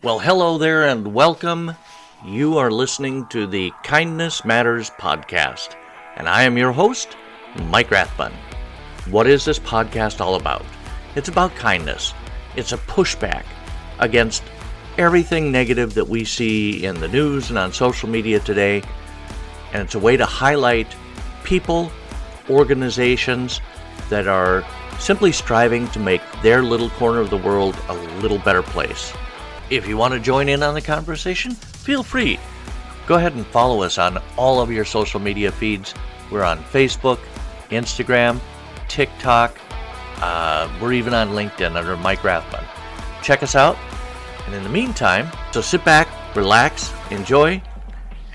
Well, hello there and welcome. You are listening to the Kindness Matters podcast, and I am your host, Mike Rathbun. What is this podcast all about? It's about kindness. It's a pushback against everything negative that we see in the news and on social media today, and it's a way to highlight people, organizations that are simply striving to make their little corner of the world a little better place. If you want to join in on the conversation, feel free. Go ahead and follow us on all of your social media feeds. We're on Facebook, Instagram, TikTok. We're even on LinkedIn under Mike Rathbun. Check us out. And in the meantime, so sit back, relax, enjoy,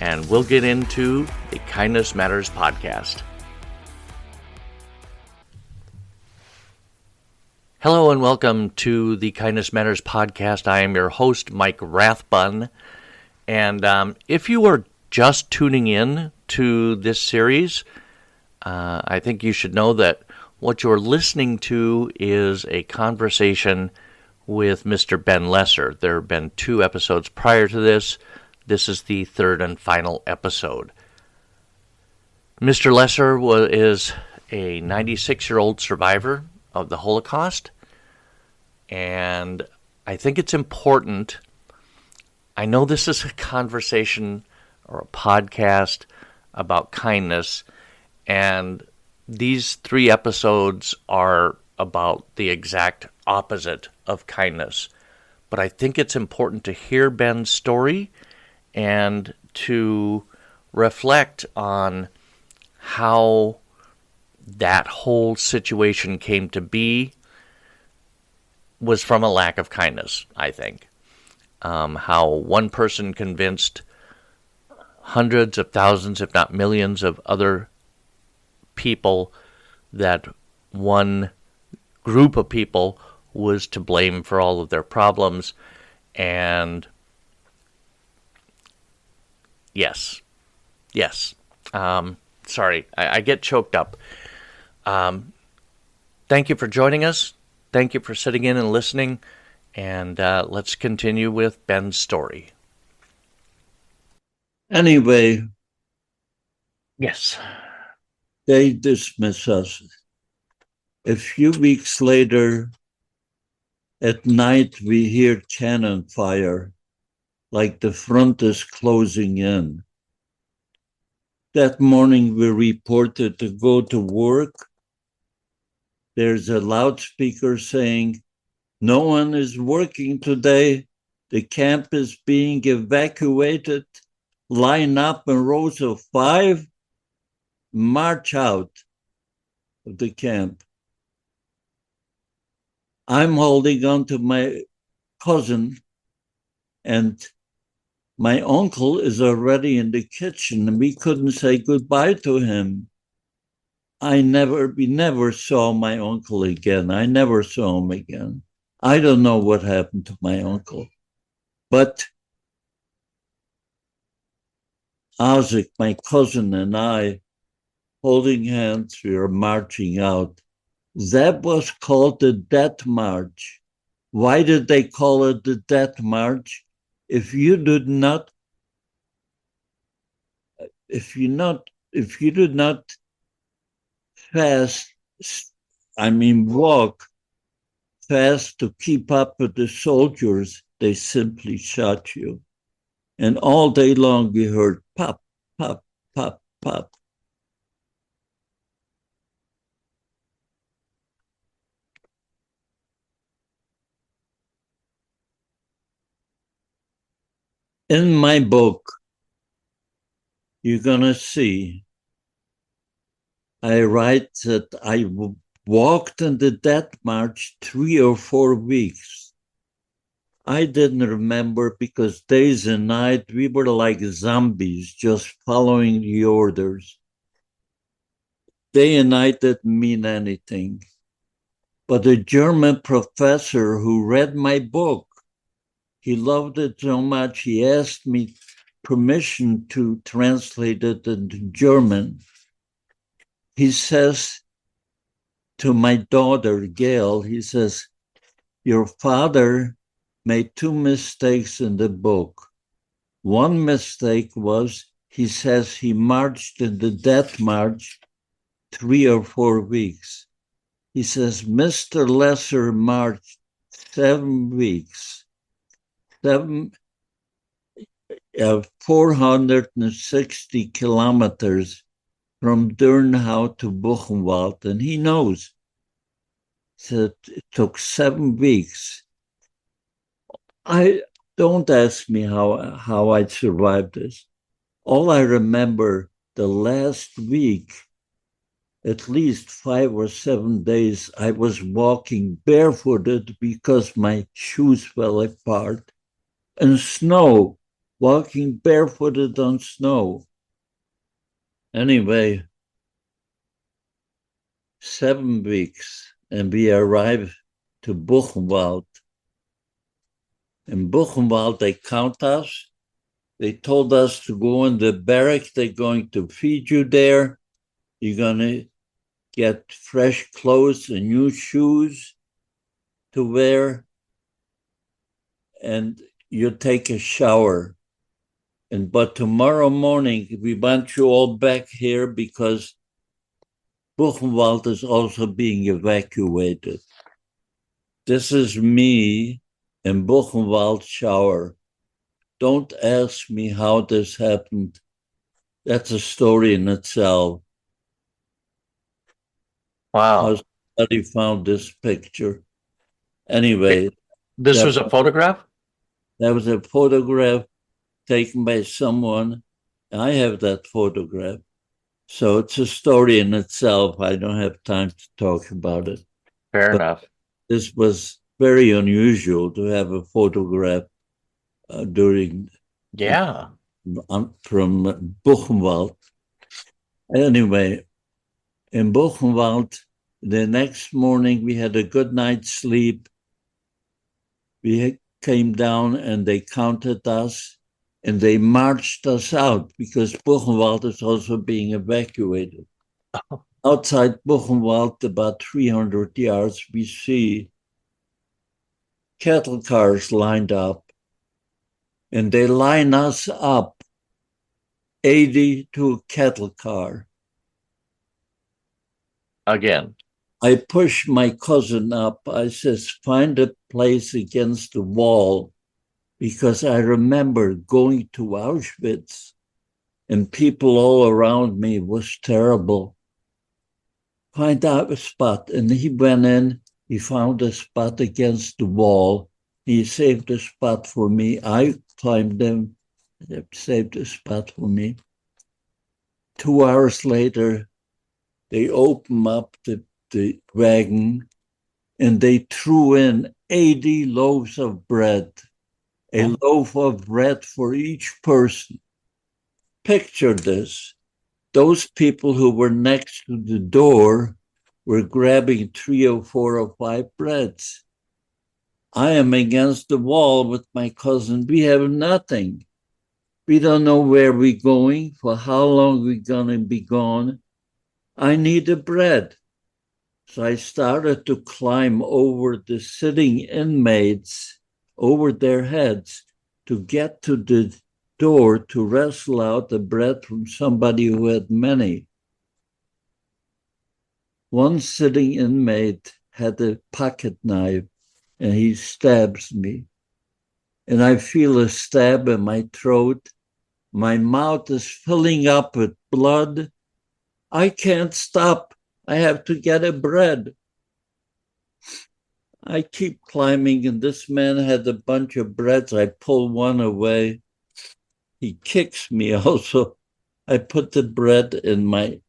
and we'll get into the Kindness Matters podcast. Hello and welcome to the Kindness Matters podcast. I am your host, Mike Rathbun. And if you are just tuning in to this series, I think you should know that what you're listening to is a conversation with Mr. Ben Lesser. There have been 2 episodes prior to this. This is the 3rd and final episode. Mr. Lesser is a 96-year-old survivor of the Holocaust, and I think it's important. I know this is a conversation or a podcast about kindness, and these 3 episodes are about the exact opposite of kindness. But I think it's important to hear Ben's story and to reflect on how that whole situation came to be was from a lack of kindness, I think. How one person convinced hundreds of thousands, if not millions, of other people that one group of people was to blame for all of their problems. And yes. Sorry, I get choked up. Thank you for joining us. Thank you for sitting in and listening. And let's continue with Ben's story. Anyway, Yes. they dismiss us. A few weeks later, at night, we hear cannon fire, like the front is closing in. That morning, we reported to go to work. There's a loudspeaker saying, "No one is working today. The camp is being evacuated. Line up in rows of 5. March out of the camp." I'm holding on to my cousin, and my uncle is already in the kitchen, and we couldn't say goodbye to him. We never saw my uncle again. I never saw him again. I don't know what happened to my uncle. But Isaac, my cousin, and I, holding hands, we are marching out. That was called the Death March. Why did they call it the Death March? If you did not walk fast to keep up with the soldiers, they simply shot you. And all day long we heard pop, pop, pop, pop. In my book, you're going to see, I write that I walked in the Death March 3 or 4 weeks. I didn't remember because days and night we were like zombies just following the orders. Day and night didn't mean anything. But a German professor who read my book, he loved it so much, he asked me permission to translate it into German. He says to my daughter, Gail, he says, "Your father made two mistakes in the book. One mistake was he says he marched in the Death March 3 or 4 weeks. He says Mr. Lesser marched 7 weeks, 460 kilometers from Durnhout to Buchenwald, and he knows that it took 7 weeks. I don't ask me how I survived this. All I remember the last week, at least 5 or 7 days, I was walking barefooted because my shoes fell apart, and snow, walking barefooted on snow. Anyway, 7 weeks, and we arrived to Buchenwald. In Buchenwald, they count us. They told us to go in the barrack. They're going to feed you there. You're going to get fresh clothes and new shoes to wear, and you take a shower. But tomorrow morning, we want you all back here because Buchenwald is also being evacuated. This is me in Buchenwald shower. Don't ask me how this happened. That's a story in itself. Wow. How somebody found this picture. Anyway, This was a photograph? that was a photograph taken by someone. I have that photograph. So it's a story in itself. I don't have time to talk about it. Fair enough. This was very unusual to have a photograph during Yeah. from Buchenwald. Anyway, in Buchenwald, the next morning we had a good night's sleep. We came down and they counted us and they marched us out because Buchenwald is also being evacuated. Outside Buchenwald, about 300 yards, we see cattle cars lined up, and they line us up 80 to a cattle car. Again. I push my cousin up. I says, find a place against the wall, because I remember going to Auschwitz and people all around me was terrible. Find out a spot. And he went in, he found a spot against the wall. He saved a spot for me. I climbed in, saved a spot for me. 2 hours later, they opened up the wagon and they threw in 80 loaves of bread, a loaf of bread for each person. Picture this. Those people who were next to the door were grabbing 3 or 4 or 5 breads. I am against the wall with my cousin. We have nothing. We don't know where we're going, for how long we're going to be gone. I need the bread. So I started to climb over the sitting inmates, over their heads, to get to the door to wrestle out the bread from somebody who had many. One sitting inmate had a pocket knife and he stabs me. And I feel a stab in my throat. My mouth is filling up with blood. I can't stop. I have to get a bread. I keep climbing, and this man had a bunch of breads. I pull one away. He kicks me also. I put the bread in my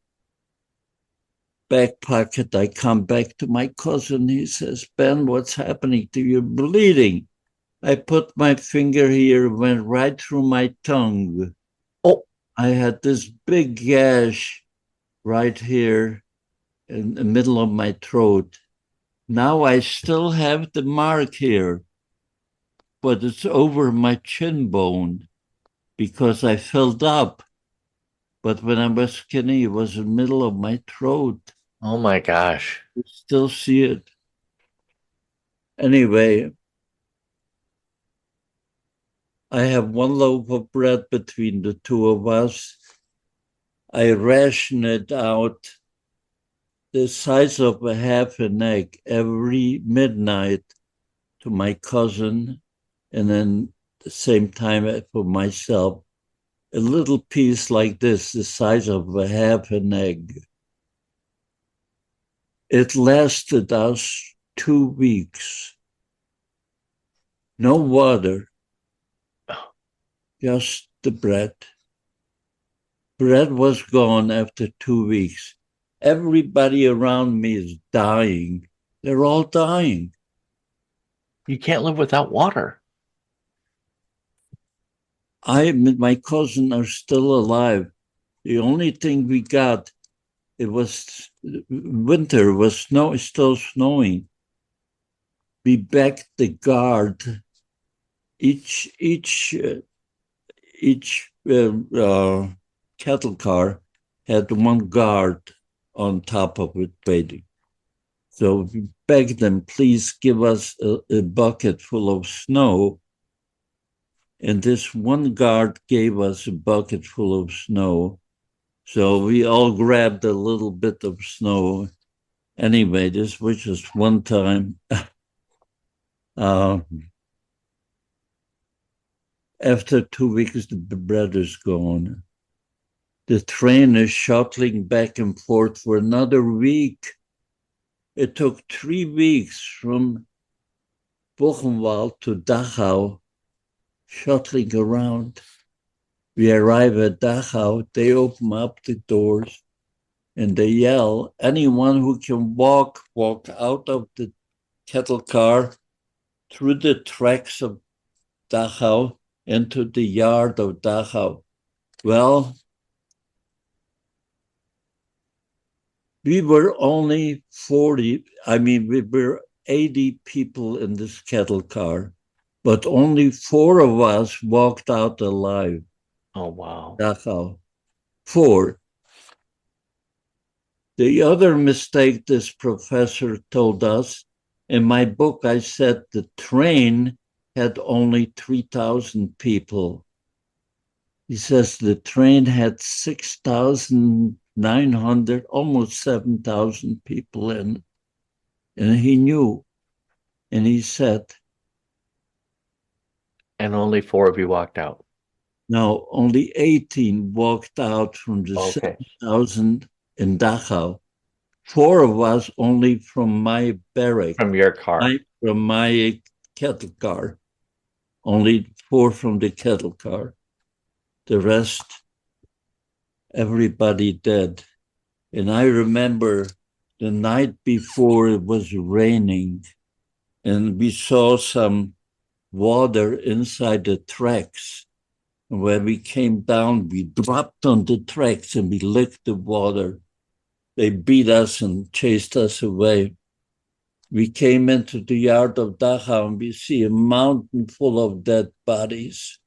back pocket. I come back to my cousin. He says, Ben, what's happening to you? You're bleeding. I put my finger here, went right through my tongue. Oh, I had this big gash right here in the middle of my throat. Now I still have the mark here, but it's over my chin bone because I filled up. But when I was skinny, it was in the middle of my throat. oh my gosh. You still see it. Anyway, I have one loaf of bread between the two of us. I ration it out the size of a half an egg every midnight to my cousin, and then the same time for myself. A little piece like this, the size of a half an egg. It lasted us 2 weeks. No water, just the bread. Bread was gone after 2 weeks. Everybody around me is dying. They're all dying. You can't live without water. I and my cousin are still alive. The only thing we got, it was winter, was still snowing. We begged the guard. Each cattle car had one guard on top of it waiting. So we begged them, please give us a bucket full of snow. And this one guard gave us a bucket full of snow. So we all grabbed a little bit of snow. Anyway, this was just one time. After 2 weeks, the bread is gone. The train is shuttling back and forth for another week. It took 3 weeks from Buchenwald to Dachau, shuttling around. We arrive at Dachau, they open up the doors and they yell, anyone who can walk out of the cattle car through the tracks of Dachau into the yard of Dachau. Well, we were only 40, we were 80 people in this cattle car, but only 4 of us walked out alive. Oh, wow. Dachau. 4. The other mistake this professor told us, in my book, I said the train had only 3,000 people. He says the train had 6,900, almost 7,000 people in it. And he knew. And he said, And only 4 of you walked out. no, only 18 walked out from the Okay. 7,000 in Dachau. 4 of us only from my barrack, From your car. from my cattle car. Only 4 from the cattle car. The rest, everybody dead. And I remember the night before it was raining, and we saw some water inside the tracks. And when we came down, we dropped on the tracks and we licked the water. They beat us and chased us away. We came into the yard of Dachau and we see a mountain full of dead bodies.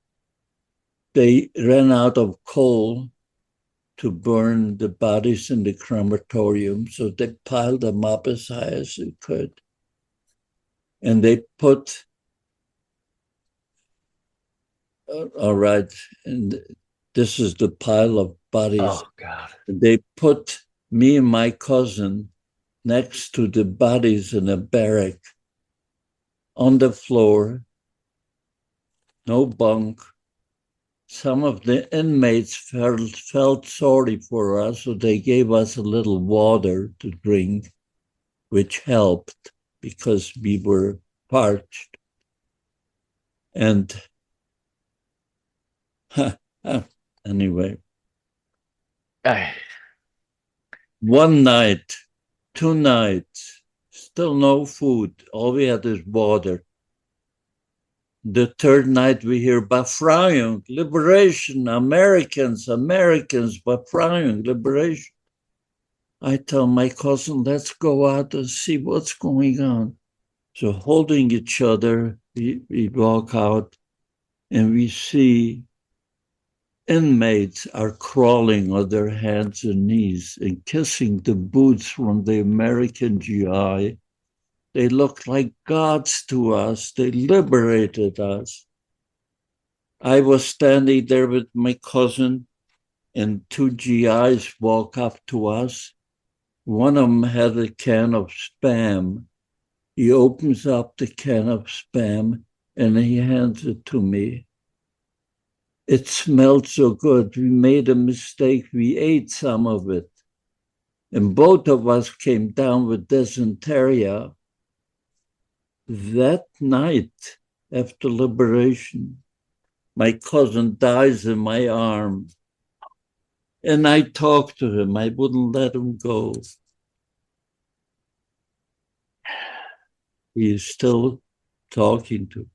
They ran out of coal to burn the bodies in the crematorium, so they piled them up as high as they could. And they put, all right, and this is the pile of bodies. Oh, God. They put me and my cousin next to the bodies in a barrack on the floor, no bunk. Some of the inmates felt sorry for us, so they gave us a little water to drink, which helped because we were parched. And anyway, one night, 2 nights, still no food. All we had is water. The 3rd night we hear Befreiung, liberation, Americans, Befreiung, liberation. I tell my cousin, let's go out and see what's going on. So holding each other, we walk out and we see inmates are crawling on their hands and knees and kissing the boots from the American GI. They looked like gods to us. They liberated us. I was standing there with my cousin, and two GIs walk up to us. One of them had a can of Spam. He opens up the can of Spam and he hands it to me. It smelled so good. We made a mistake. We ate some of it. And both of us came down with dysentery. That night, after liberation, my cousin dies in my arm. And I talked to him. I wouldn't let him go. He is still talking to.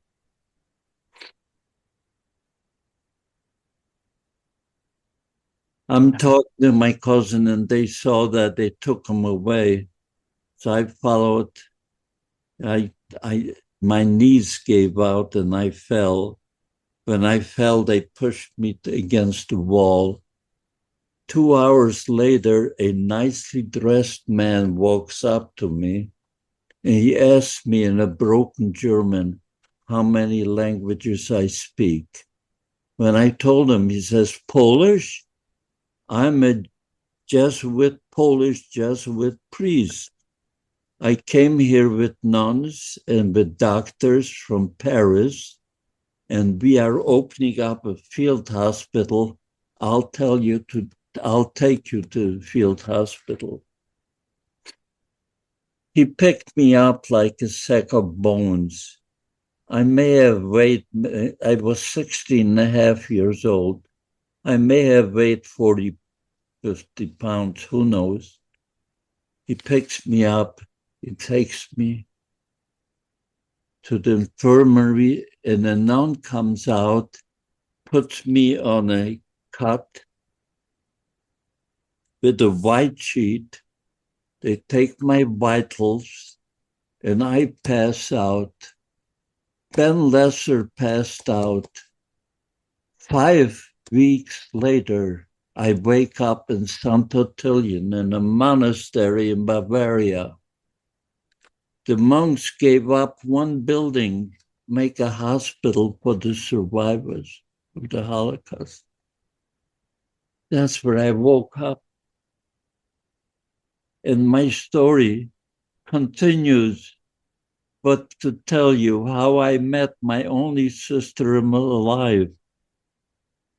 I'm talking to my cousin, and they saw that they took him away. So I followed. I, I, my knees gave out, and I fell. When I fell, they pushed me against the wall. 2 hours later, a nicely dressed man walks up to me, and he asks me in a broken German how many languages I speak. When I told him, he says, Polish? I'm a Polish Jesuit priest. I came here with nuns and with doctors from Paris, and we are opening up a field hospital. I'll take you to the field hospital. He picked me up like a sack of bones. I was 16 and a half years old. I may have weighed 40, 50 pounds, who knows? He picks me up, he takes me to the infirmary, and a nun comes out, puts me on a cot with a white sheet. They take my vitals, and I pass out. Ben Lesser passed out. 5 weeks later, I wake up in St. Ottilien in a monastery in Bavaria. The monks gave up one building, make a hospital for the survivors of the Holocaust. That's where I woke up. And my story continues, but to tell you how I met my only sister alive,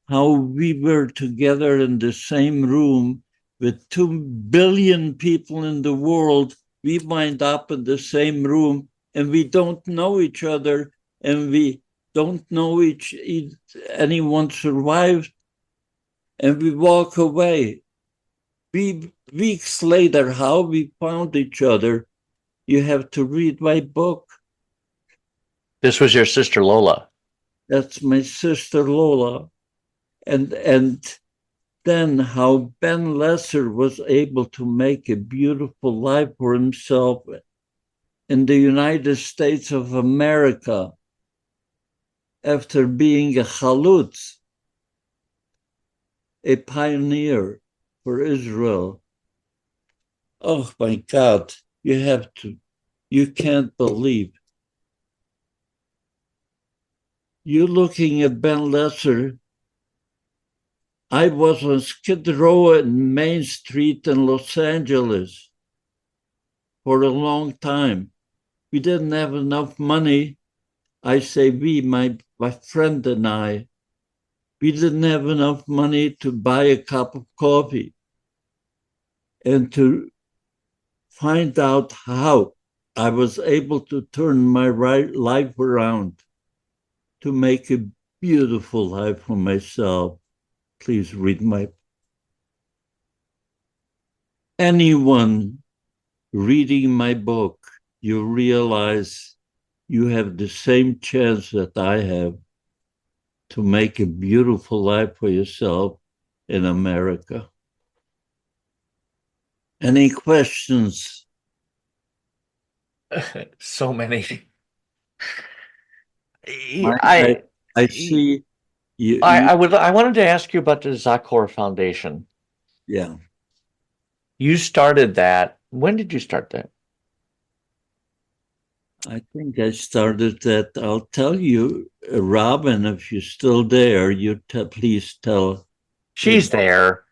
how we were together in the same room with 2 billion people in the world. We wind up in the same room and we don't know each other, and we don't know anyone survived, and we walk away. Weeks later, how we found each other, you have to read my book. This was your sister Lola. That's my sister Lola. And then how Ben Lesser was able to make a beautiful life for himself in the United States of America after being a chalutz, a pioneer for Israel. Oh my God, you can't believe. You're looking at Ben Lesser. I was on Skid Row and Main Street in Los Angeles for a long time. We didn't have enough money. I say we, my friend and I, we didn't have enough money to buy a cup of coffee. And to find out how I was able to turn my life around to make a beautiful life for myself. Please read my. Anyone reading my book, you realize you have the same chance that I have to make a beautiful life for yourself in America. Any questions? So many. I see you. I wanted to ask you about the Zachor Foundation. Yeah. You started that. When did you start that? I think I started that. I'll tell you, Robin, if you're still there, please tell She's everybody there.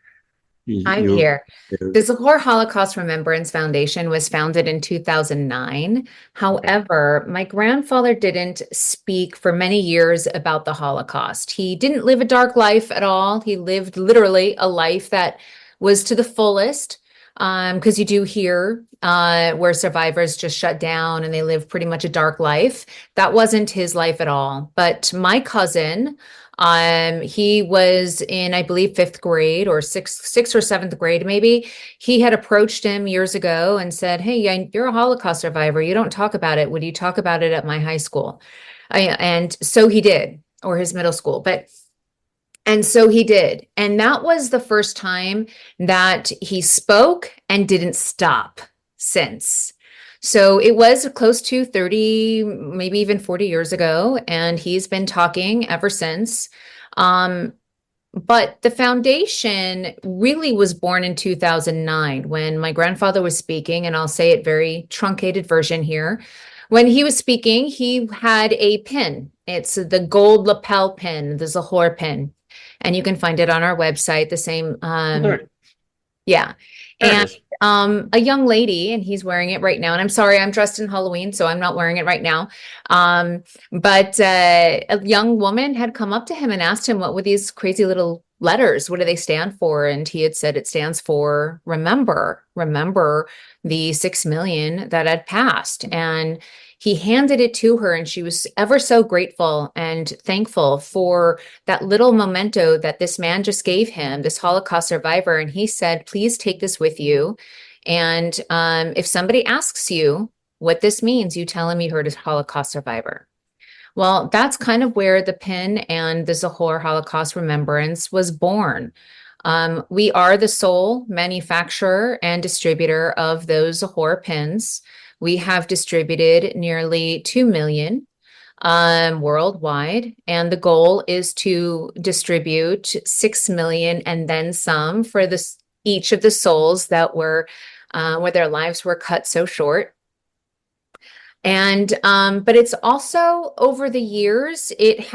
I'm you're here. there. The Zahor Holocaust Remembrance Foundation was founded in 2009. Okay. However, my grandfather didn't speak for many years about the Holocaust. He didn't live a dark life at all. He lived literally a life that was to the fullest. Because you do hear where survivors just shut down and they live pretty much a dark life. That wasn't his life at all. But my cousin, he was in, I believe, fifth grade or sixth or seventh grade, maybe. He had approached him years ago and said, "Hey, you're a Holocaust survivor. You don't talk about it. Would you talk about it at my high school?" And so he did, or his middle school. And so he did. And that was the first time that he spoke and didn't stop since. So it was close to 30, maybe even 40 years ago. And he's been talking ever since. Um, but the foundation really was born in 2009 when my grandfather was speaking, and I'll say it very truncated version here. When he was speaking, he had a pin. It's the gold lapel pin, the Zahor pin, and you can find it on our website. The same, Well, yeah. there it And is. a young lady, and he's wearing it right now. And I'm sorry, I'm dressed in Halloween, so I'm not wearing it right now. But a young woman had come up to him and asked him, what were these crazy little letters? What do they stand for? And he had said it stands for remember the 6 million that had passed. And he handed it to her, and she was ever so grateful and thankful for that little memento that this man just gave him, this Holocaust survivor. And he said, please take this with you. And if somebody asks you what this means, you tell him you heard a Holocaust survivor. Well, that's kind of where the pin and the Zahor Holocaust Remembrance was born. We are the sole manufacturer and distributor of those Zahor pins. We have distributed nearly 2 million worldwide, and the goal is to distribute 6 million and then some for this each of the souls that were where their lives were cut so short. And but it's also over the years, it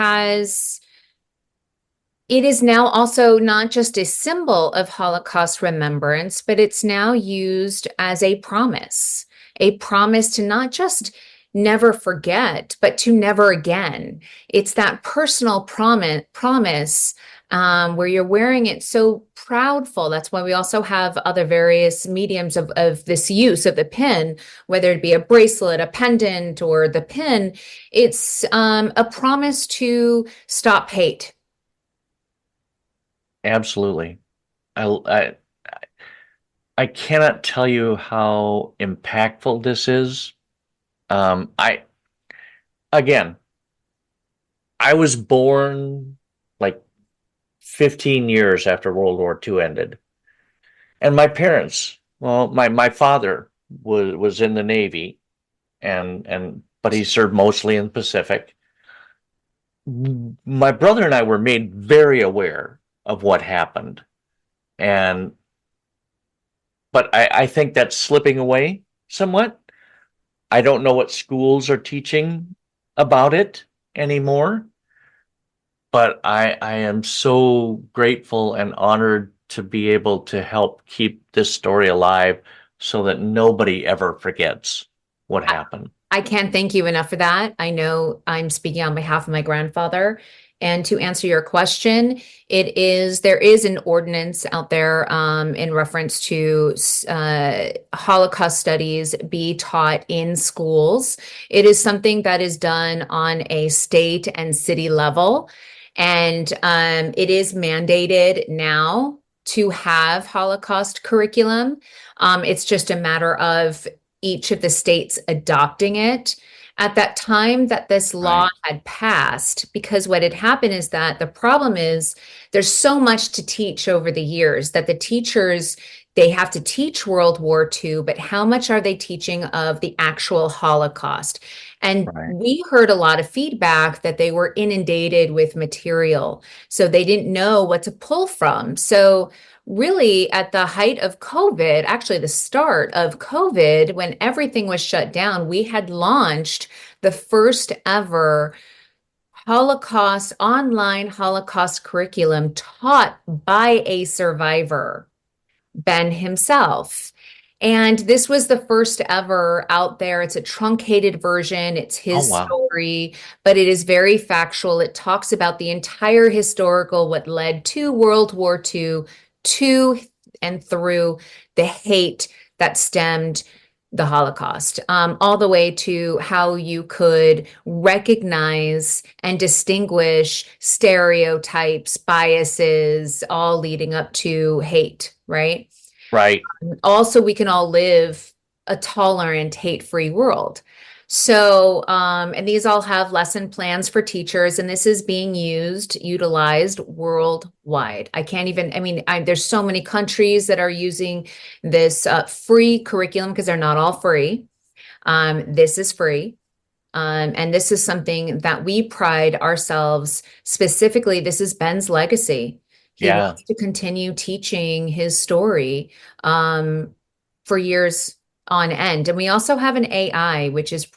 is now also not just a symbol of Holocaust remembrance, but it's now used as a promise to not just never forget, but to never again. It's that personal promise where you're wearing it so proudful. That's why we also have other various mediums of this use of the pin, whether it be a bracelet, a pendant, or the pin. It's a promise to stop hate. Absolutely. I I cannot tell you how impactful this is. I again, I was born like 15 years after World War II ended. And my parents, well, my father was in the Navy and but he served mostly in the Pacific. My brother and I were made very aware of what happened. And but I think that's slipping away somewhat. I don't know what schools are teaching about it anymore, but I am so grateful and honored to be able to help keep this story alive so that nobody ever forgets what happened. I can't thank you enough for that. I know I'm speaking on behalf of my grandfather. And to answer your question, there is an ordinance out there in reference to Holocaust studies be taught in schools. It is something that is done on a state and city level. And it is mandated now to have Holocaust curriculum. It's just a matter of each of the states adopting it. At that time that this law Right. had passed, because what had happened is that the problem is there's so much to teach over the years that the teachers, they have to teach World War II, but how much are they teaching of the actual Holocaust? And Right. we heard a lot of feedback that they were inundated with material, so they didn't know what to pull from. So really at the height of COVID, actually the start of COVID, when everything was shut down, we had launched the first ever online Holocaust curriculum taught by a survivor, Ben himself. And this was the first ever out there. It's a truncated version. It's Oh, his wow. story, but it is very factual. It talks about the entire historical, what led to World War II, to and through the hate that stemmed the Holocaust, all the way to how you could recognize and distinguish stereotypes, biases, all leading up to hate, right? Right. Also, we can all live a tolerant, hate-free world. So, and these all have lesson plans for teachers, and this is being utilized worldwide. I can't even, I mean, there's so many countries that are using this free curriculum because they're not all free. This is free. And this is something that we pride ourselves specifically. This is Ben's legacy. He Yeah. wants to continue teaching his story for years on end. And we also have an AI, which is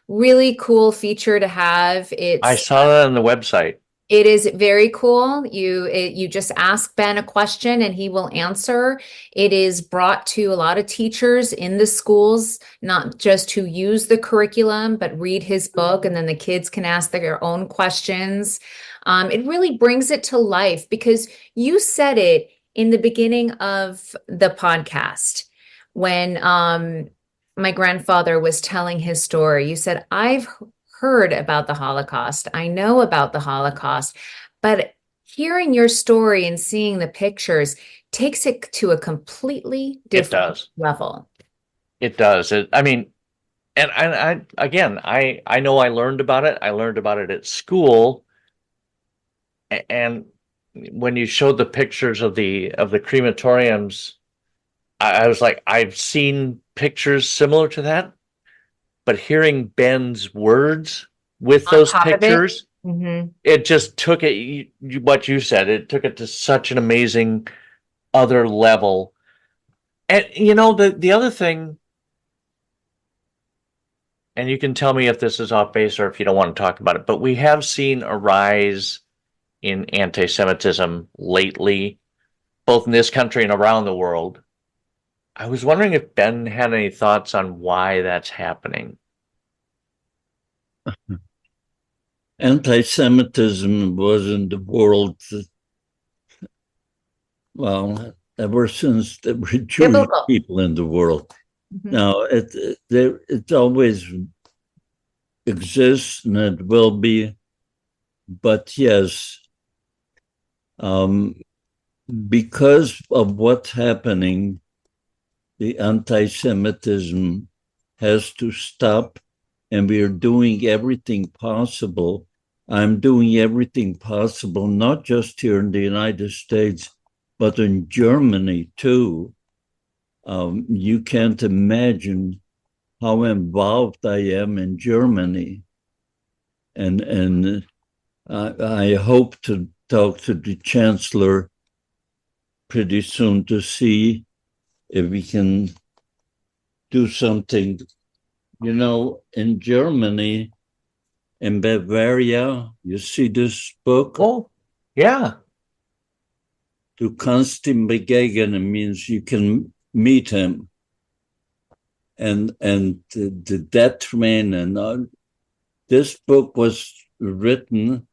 really cool feature to have. I saw that on the website. It is very cool. You just ask Ben a question and he will answer. It is brought to a lot of teachers in the schools, not just to use the curriculum, but read his book, and then the kids can ask their own questions. It really brings it to life because you said it in the beginning of the podcast when my grandfather was telling his story. You said, I've heard about the Holocaust. I know about the Holocaust, but hearing your story and seeing the pictures takes it to a completely It different does. level. It does. I mean, and I know I learned about it. I learned about it at school, and when you showed the pictures of the crematoriums, I was like, I've seen pictures similar to that, but hearing Ben's words with On those top of it, pictures, it just took it, what you said, it took it to such an amazing other level. And the other thing, and you can tell me if this is off base or if you don't want to talk about it, but we have seen a rise in anti-Semitism lately, both in this country and around the world. I was wondering if Ben had any thoughts on why that's happening. Anti-Semitism was in the world, well, ever since there were Jewish biblical. people in the world. Mhm. Now, it always exists and it will be, but yes, because of what's happening, the anti-Semitism has to stop, and we are doing everything possible. I'm doing everything possible, not just here in the United States, but in Germany too. You can't imagine how involved I am in Germany, and I hope to talk to the chancellor pretty soon to see if we can do something. In Germany, in Bavaria, you see this book? Oh, yeah. Du kannst ihm begegnen means you can meet him. And the death train, and this book was written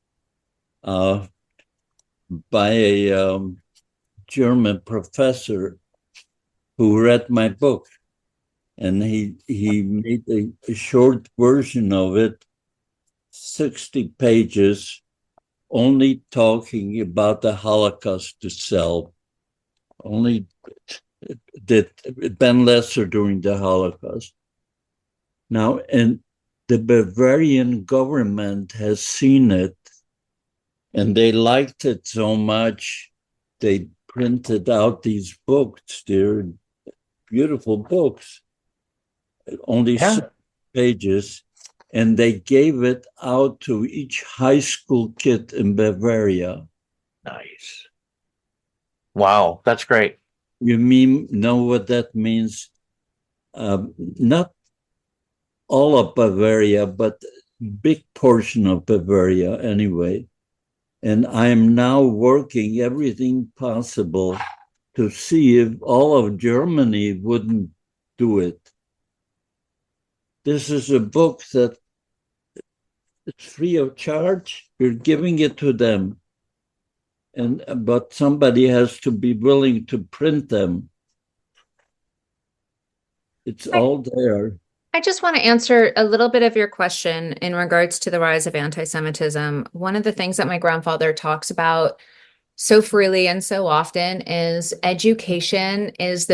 by a German professor who read my book, and he made a short version of it, 60 pages, only talking about the Holocaust itself. Only did Ben Lesser during the Holocaust. Now, and the Bavarian government has seen it, and they liked it so much, they printed out these books. They're beautiful books, only 6 pages, and they gave it out to each high school kid in Bavaria. Nice. Wow, that's great. You know what that means? Not all of Bavaria, but big portion of Bavaria anyway. And I'm now working everything possible to see if all of Germany wouldn't do it. This is a book that it's free of charge. You're giving it to them. But somebody has to be willing to print them. It's all there. I just want to answer a little bit of your question in regards to the rise of anti-Semitism. One of the things that my grandfather talks about so freely and so often is education is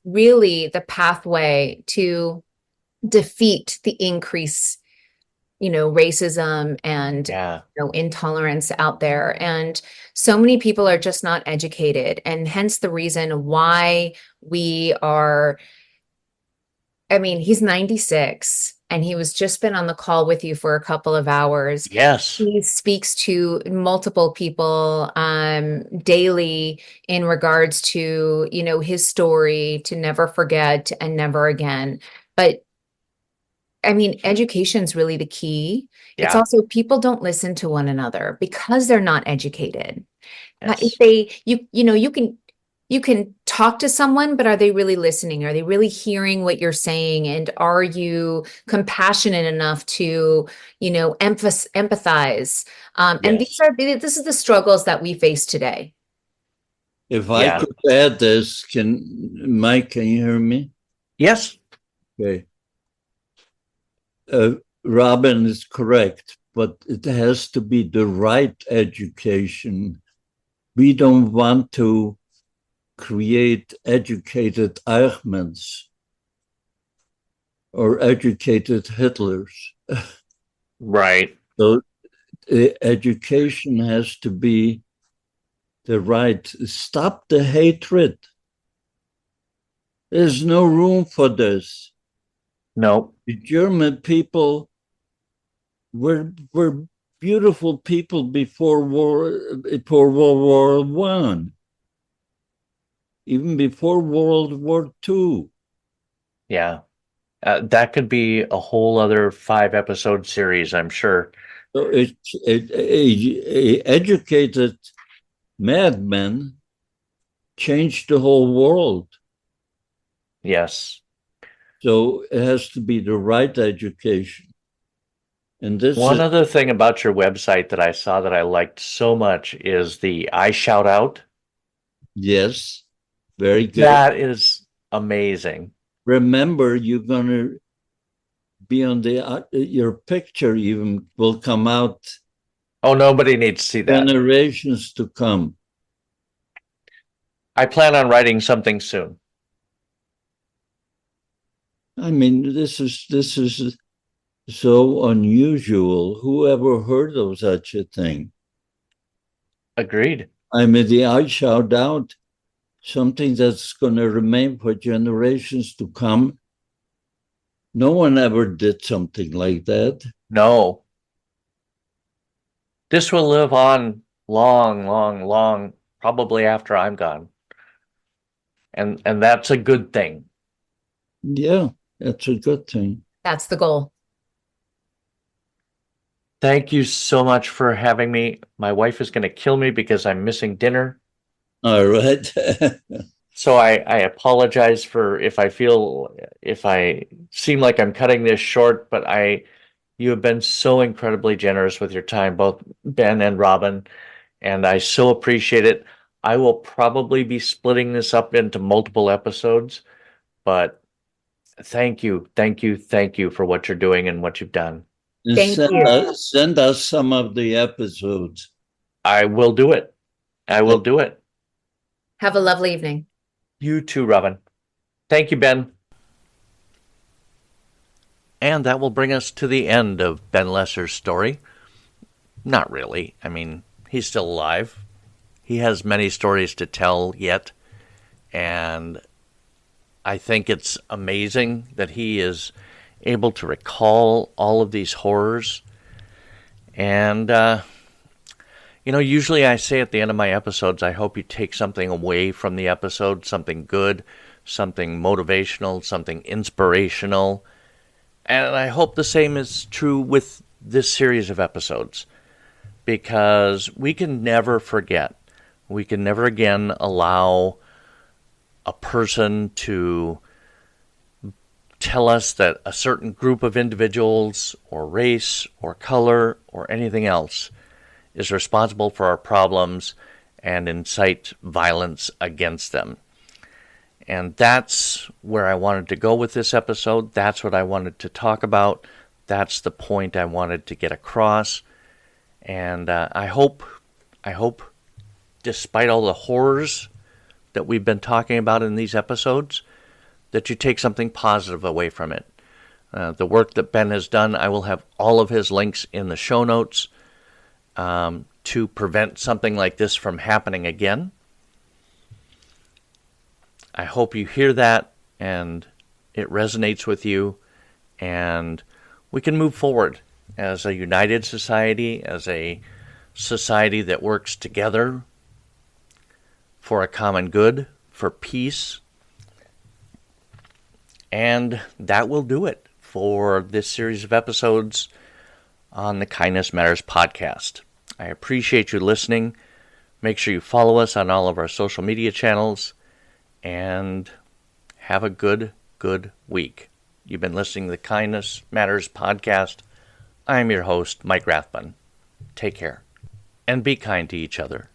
really the pathway to defeat the increase, racism and Yeah. intolerance out there. And so many people are just not educated, and hence the reason why we are. I mean, he's 96 and he was just been on the call with you for a couple of hours. Yes. He speaks to multiple people daily in regards to, his story, to never forget and never again. But I mean, education's really the key. It's Yeah. also people don't listen to one another because they're not educated. If Yes. you can talk to someone, but are they really listening? Are they really hearing what you're saying? And are you compassionate enough to, empathize? And Yes. this is the struggles that we face today. If I Yeah. could add this, Mike, can you hear me? Yes. Okay. Robin is correct, but it has to be the right education. We don't want to create educated Ahmeds or educated Hitlers. Right. So education has to be the right. Stop the hatred. There's no room for this. No. The German people were beautiful people before World War One, even before World War II. Yeah. That could be a whole other 5-episode series, I'm sure. So a educated madman changed the whole world. Yes. So it has to be the right education. And this One is, other thing about your website that I saw that I liked so much is the I Shout Out. yes, very good. That is amazing. Remember, you're going to be on your picture even will come out Oh, nobody needs to see that. generations to come. I plan on writing something soon. I mean, this is so unusual. Who ever heard of such a thing? Agreed. I mean, I shout out something that's going to remain for generations to come. No one ever did something like that. No. This will live on long, long, long, probably after I'm gone. And that's a good thing. Yeah, that's a good thing. That's the goal. Thank you so much for having me. My wife is going to kill me because I'm missing dinner. All right. So I apologize for if I seem like I'm cutting this short, but you have been so incredibly generous with your time, both Ben and Robin, and I so appreciate it. I will probably be splitting this up into multiple episodes, but thank you, thank you, thank you for what you're doing and what you've done. Thank you. Send us some of the episodes. I will do it. I will do it. Have a lovely evening. You too, Robin. Thank you, Ben. And that will bring us to the end of Ben Lesser's story. Not really. I mean, he's still alive. He has many stories to tell yet. And I think it's amazing that he is able to recall all of these horrors. And, Usually I say at the end of my episodes, I hope you take something away from the episode, something good, something motivational, something inspirational. And I hope the same is true with this series of episodes, because we can never forget. We can never again allow a person to tell us that a certain group of individuals or race or color or anything else is responsible for our problems and incite violence against them. And that's where I wanted to go with this episode. That's what I wanted to talk about. That's the point I wanted to get across. And I hope, despite all the horrors that we've been talking about in these episodes, that you take something positive away from it. The work that Ben has done, I will have all of his links in the show notes to prevent something like this from happening again. I hope you hear that and it resonates with you, and we can move forward as a united society, as a society that works together for a common good, for peace. And that will do it for this series of episodes on the Kindness Matters podcast. I appreciate you listening. Make sure you follow us on all of our social media channels, and have a good week. You've been listening to the Kindness Matters podcast. I'm your host, Mike Rathbun. Take care, and be kind to each other.